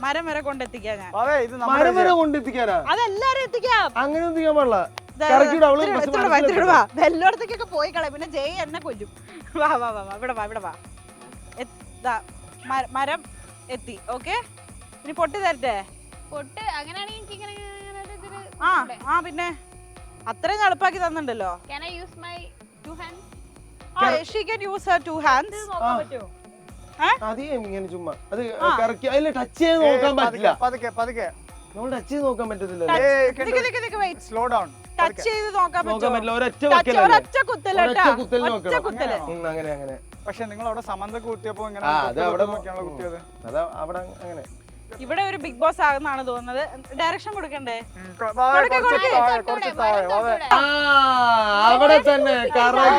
മരം വരെ കൊണ്ടെത്തിക്കാൻ ഞാൻ. മരം വരെ കൊണ്ടെത്തിക്കാനാ? അതെല്ലാരും എത്തിക്കാം. അങ്ങനെ എത്തിക്കാൻ പാടില്ല. എല്ലായിടത്തേക്കൊക്കെ പോയി കളയും. പിന്നെ ജയ് എന്നെ കൊല്ലും. വാ വാ വാ ഇവിടെ വാ ഇവിടെ വാ. മരം എത്തി. ഓക്കെ, ഇനി പൊട്ടി തരട്ടെ? പൊട്ട് അങ്ങനെയാണെങ്കിൽ പിന്നെ അത്രയും എളുപ്പാക്കി തന്നിട്ടുണ്ടല്ലോ. Can I use my 2 hands? She can use her 2 hands. ഇങ്ങനെ ചുമ്മാ അത് അതില് ടച്ച് ചെയ്ത് നോക്കാൻ പറ്റില്ല. നമ്മൾ ടച്ച് ചെയ്ത് നോക്കാൻ പറ്റത്തില്ല. ടച്ച് ചെയ്ത് നോക്കാൻ പറ്റില്ല. ഒരൊറ്റ കുത്തല്. അങ്ങനെ അങ്ങനെ. പക്ഷെ നിങ്ങൾ അവിടെ സമന്തൊക്കെ കുത്തിയപ്പോ അങ്ങനെ ഇവിടെ ഒരു ബിഗ് ബോസ് ആകുന്നാണ് തോന്നുന്നത്. ഡയറക്ഷൻ കൊടുക്കണ്ടേ? അവിടെ തന്നെ correct.